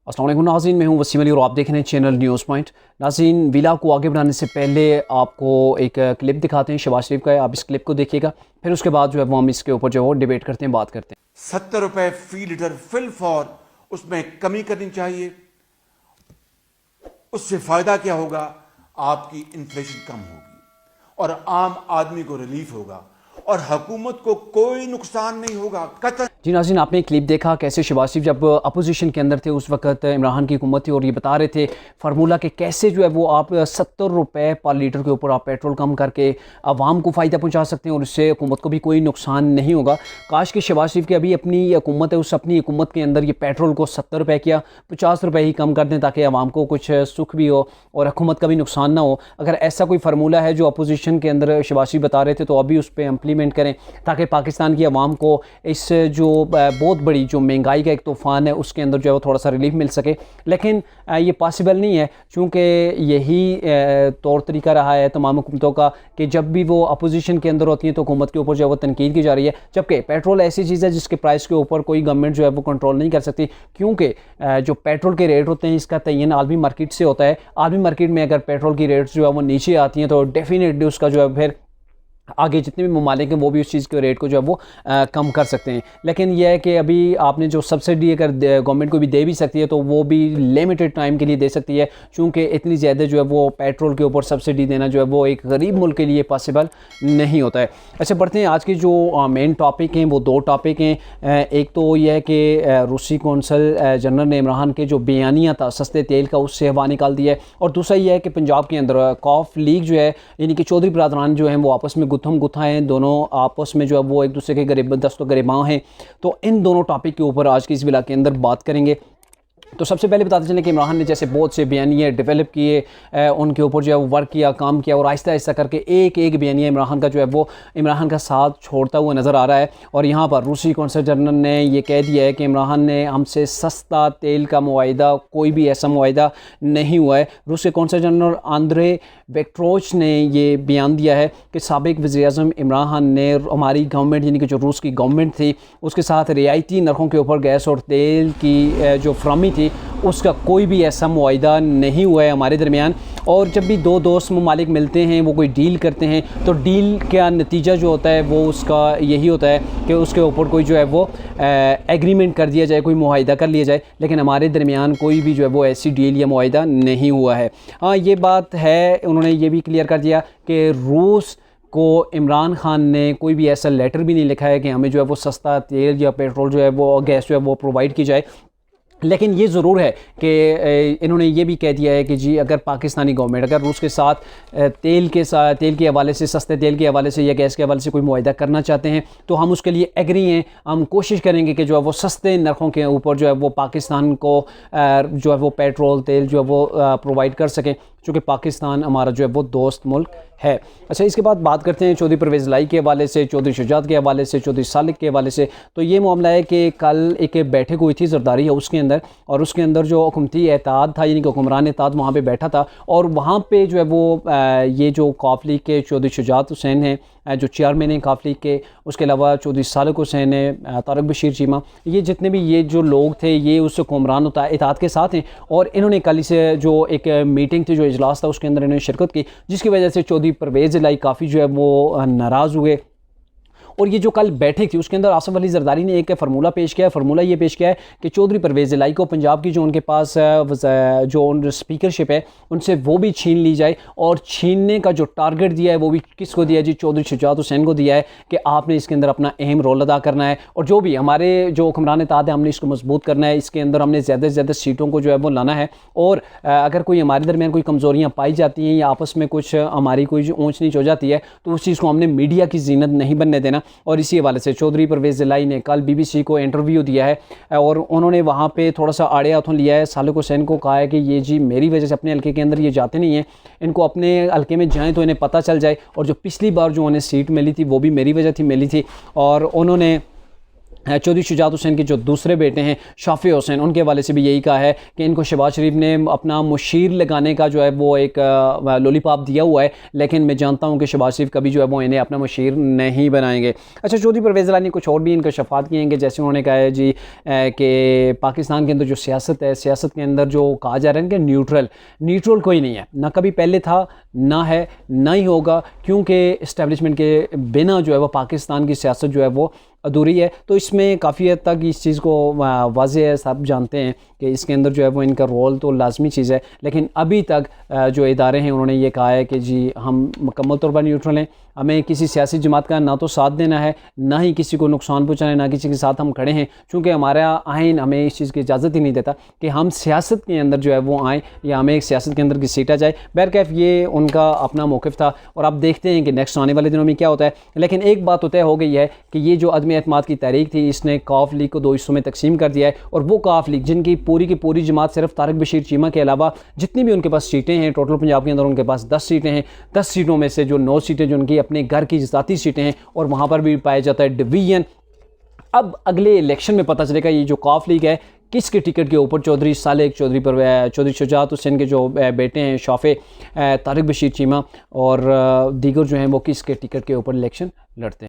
अस्सलाम वालेकुम नाज़रीन, मैं हूं वसीम अली और आप देख रहे हैं चैनल न्यूज़ पॉइंट। नाज़रीन, विला को आगे बढ़ाने से पहले आपको एक क्लिप दिखाते हैं शहबाज शरीफ का। आप इस क्लिप को देखिएगा, फिर उसके बाद जो है वो हम इसके ऊपर जो है वो डिबेट करते हैं, बात करते हैं। 70 रुपए फी लीटर फिल फॉर, उसमें कमी करनी चाहिए। उससे फायदा क्या होगा? आपकी इन्फ्लेशन कम होगी और आम आदमी को रिलीफ होगा और हुकूमत को कोई नुकसान नहीं होगा। कतई जी नाज़रीन, आपने क्लिप देखा कैसे शहबाज शरीफ जब अपोजिशन के अंदर थे उस वक्त इमरान खान की हुकूमत थी और ये बता रहे थे फार्मूला के कैसे जो है वो आप 70 रुपये पर लीटर के ऊपर आप पेट्रोल कम करके आवाम को फ़ायदा पहुंचा सकते हैं और इससे हुकूमत को भी कोई नुकसान नहीं होगा। काश कि शहबाज शरीफ की अभी अपनी हुकूमत है, उस अपनी हुकूमत के अंदर ये पेट्रोल को 70 रुपये किया 50 रुपये ही कम कर दें ताकि आवाम को कुछ सुख भी हो और हुकूमत का भी नुकसान ना हो। अगर ऐसा कोई फार्मूला है जो अपोजिशन के अंदर शहबाज शरीफ बता रहे थे तो अभी उस पर इम्प्लीमेंट करें ताकि पाकिस्तान की आवाम को इस जो बहुत बड़ी जो महंगाई का एक तूफ़ान है उसके अंदर जो है वो थोड़ा सा रिलीफ मिल सके। लेकिन ये पॉसिबल नहीं है क्योंकि यही तौर तरीका रहा है तमाम हुकूमतों का कि जब भी वो अपोजिशन के अंदर होती है तो हुकूमत के ऊपर जो है वो तनकीद की जा रही है। जबकि पेट्रोल ऐसी चीज़ है जिसके प्राइस के ऊपर कोई गवर्नमेंट जो है वो कंट्रोल नहीं कर सकती, क्योंकि जो पेट्रोल के रेट होते हैं इसका तयन आलमी मार्केट से होता है। आलमी मार्केट में अगर पेट्रोल की रेट्स जो है वो नीचे आती हैं तो डेफिनेटली उसका जो है फिर आगे जितने भी ममालिक हैं वो भी उस चीज़ के रेट को जो है वो कम कर सकते हैं। लेकिन यह है कि अभी आपने जो सब्सिडी अगर गवर्नमेंट को भी दे भी सकती है तो वो भी लिमिटेड टाइम के लिए दे सकती है, चूँकि इतनी ज़्यादा जो है वो पेट्रोल के ऊपर सब्सिडी देना जो है वो एक गरीब मुल्क के लिए पॉसिबल नहीं होता है। अच्छा, बढ़ते हैं। आज की जो मेन टॉपिक हैं वो दो टॉपिक हैं। एक तो यह है कि रूसी कौंसल जनरल ने इमरान के जो बयानिया था सस्ते तेल का उससे हवा निकाल दिया है, और दूसरा यह है कि पंजाब के अंदर कॉफ लीग जो है यानी कि चौधरी बरादरान जो हैं वो आपस में गुत्थम गुत्था हैं, दोनों आपस में जो है वो एक दूसरे के गरीब दस्त गरीबां हैं। तो इन दोनों टॉपिक के ऊपर आज की इस विला के अंदर बात करेंगे। तो सबसे पहले बताते चलें कि इमरान ने जैसे बहुत से बयानिए डेवलप किए, उनके ऊपर जो है वो वर्क किया, काम किया, और आहिस्ता आहिस्ता करके एक एक बयानिया इमरान खान का जो है वो इमरान खान का साथ छोड़ता हुआ नज़र आ रहा है। और यहाँ पर रूसी कौंसल जनरल ने ये कह दिया है कि इमरान खान ने हमसे सस्ता तेल का मुआहिदा, कोई भी ऐसा मुआहिदा नहीं हुआ है। रूसी कौंसल जनरल आंद्रे बेक्ट्रोच ने ये बयान दिया है कि साबिक वज़ीर-ए-आज़म इमरान खान ने हमारी गवर्नमेंट यानी कि जो रूस की गवर्नमेंट थी उसके साथ रियायती नरखों के ऊपर गैस और तेल की जो फराहमी थी उसका कोई भी ऐसा मुआहिदा नहीं हुआ है हमारे दरमियान। और जब भी दो दोस्त ममालिक मिलते हैं वो कोई डील करते हैं तो डील का नतीजा जो होता है वो उसका यही होता है कि उसके ऊपर कोई जो है वो एग्रीमेंट कर दिया जाए, कोई मुआहिदा कर लिया जाए। लेकिन हमारे दरमियान कोई भी जो है वो ऐसी डील या मुआहिदा नहीं हुआ है। हाँ, ये बात है, उन्होंने ये भी क्लियर कर दिया कि रूस को इमरान खान ने कोई भी ऐसा लेटर भी नहीं लिखा है कि हमें जो है वो सस्ता तेल या पेट्रोल जो है वो गैस जो है वो प्रोवाइड की जाए। लेकिन ये ज़रूर है कि इन्होंने ये भी कह दिया है कि जी अगर पाकिस्तानी गवर्नमेंट अगर रूस के साथ तेल के हवाले से, सस्ते तेल के हवाले से या गैस के हवाले से कोई मुआहिदा करना चाहते हैं तो हम उसके लिए एग्री हैं। हम कोशिश करेंगे कि जो है वो सस्ते नरखों के ऊपर जो है वो पाकिस्तान को जो है वो पेट्रोल तेल जो है वो प्रोवाइड कर सकें, चूँकि पाकिस्तान हमारा जो है वो दोस्त मुल्क है। अच्छा, इसके बाद बात करते हैं चौधरी परवेज़ लाई के हवाले से, चौधरी शुजात के हवाले से, चौधरी सालिक के हवाले से। तो ये मामला है कि कल एक बैठक हुई थी जरदारी हाउस के अंदर, और उसके अंदर जो हुकूमती एतहाद था यानी कि हुक्मरान एतहाद वहाँ पे बैठा था, और वहाँ पे जो है वो ये जो कॉफ लीग के चौधरी शुजात हुसैन हैं जो चेयरमैन हैं कॉफ लीग के, उसके अलावा चौधरी सालिक हुसैन है, तारिक बशीर चीमा, ये जितने भी ये जो लोग थे ये उस हुक्मरान एतहाद के साथ हैं। और इन्होंने कल से जो एक मीटिंग थी, जो इजलास था, उसके अंदर इन्होंने शिरकत की, जिसकी वजह से चौधरी परवेज़ लाई काफ़ी जो है वो नाराज़ हुए। और ये जो कल बैठक थी उसके अंदर आसिफ अली जरदारी ने एक फार्मूला पेश किया है। फार्मूला ये पेश किया है कि चौधरी परवेज़ लाई को पंजाब की जो उनके पास जो स्पीकरशिप है उनसे वो भी छीन ली जाए, और छीनने का जो टारगेट दिया है वो भी किसको दिया है जी? चौधरी शुजात हुसैन को दिया है कि आपने इसके अंदर अपना अहम रोल अदा करना है, और जो भी हमारे जो हुक्मरान एतहाद है हमने इसको मजबूत करना है, इसके अंदर हमने ज़्यादा से ज़्यादा सीटों को जो है वो लाना है। और अगर कोई हमारे दरमियान कोई कमज़ोरियाँ पाई जाती हैं या आपस में कुछ हमारी कोई ऊँच नीच हो जाती है तो उस चीज़ को हमने मीडिया की जीनत नहीं बनने देना। और इसी हवाले से चौधरी परवेज़ लाई ने कल BBC को इंटरव्यू दिया है, और उन्होंने वहाँ पे थोड़ा सा आड़े हाथों लिया है। सालिक हुसैन को कहा है कि ये जी मेरी वजह से अपने हल्के के अंदर ये जाते नहीं हैं, इनको अपने हल्के में जाएँ तो इन्हें पता चल जाए, और जो पिछली बार जो उन्हें सीट मिली थी वो भी मेरी वजह थी मिली थी। और उन्होंने चौधरी शुजात हुसैन के जो दूसरे बेटे हैं शाफी हुसैन, उनके हवाले से भी यही कहा है कि इनको शहबाज शरीफ ने अपना मुशीर लगाने का जो है वो एक लॉलीपॉप दिया हुआ है, लेकिन मैं जानता हूं कि शहबाज शरीफ कभी जो है वो इन्हें अपना मुशीर नहीं बनाएंगे। अच्छा, चौधरी परवेज़ इलाही ने कुछ और भी इंकशाफात किए हैं कि जैसे उन्होंने कहा है जी कि पाकिस्तान के अंदर जो सियासत है, सियासत के अंदर जो कहा जा रहा है कि न्यूट्रल कोई नहीं है, ना कभी पहले था, ना है, ना ही होगा, क्योंकि इस्टेब्लिशमेंट के बिना जो है वो पाकिस्तान की सियासत जो है वो अधूरी है। तो इसमें काफ़ी हद तक इस चीज़ को वाज़ेह है, सब जानते हैं कि इसके अंदर जो है वो इनका रोल तो लाजमी चीज़ है, लेकिन अभी तक जो इदारे हैं उन्होंने ये कहा है कि जी हम मुकम्मल तौर पर न्यूट्रल हैं, हमें किसी सियासी जमात का ना तो साथ देना है, ना ही किसी को नुकसान पहुँचाना है, ना किसी के साथ हम खड़े हैं, चूँकि हमारा आइन हमें इस चीज़ की इजाज़त ही नहीं देता कि हम सियासत के अंदर जो है वो आएँ या हमें एक सियासत के अंदर की सीटा जाए। बहरकैफ ये उनका अपना मौक़िफ़ था और आप देखते हैं कि नेक्स्ट आने वाले दिनों में क्या होता है। लेकिन एक बात तो तय हो गई है कि ये जो अदम एतमाद की तहरीक थी, इसने कॉफ लीग को 2 हिस्सों में तकसीम कर दिया है, और वो कॉफ लीग जिनकी पूरी की पूरी जमात सिर्फ तारिक बशीर चीमा के अलावा जितनी भी उनके पास सीटें हैं, टोटल पंजाब के अंदर उनके पास 10 सीटें हैं, 10 सीटों में से जो 9 सीटें जो उनकी अपने घर की ज़ाती सीटें हैं, और वहाँ पर भी पाया जाता है डिवीजन। अब अगले इलेक्शन में पता चलेगा ये जो कॉफ लीग है किसके टिकट के ऊपर चौधरी सालेक, चौधरी शुजात हुसैन के जो बेटे हैं शाफे, तारिक बशीर चीमा और दीगर जो हैं वो किसके टिकट के ऊपर इलेक्शन लड़ते हैं।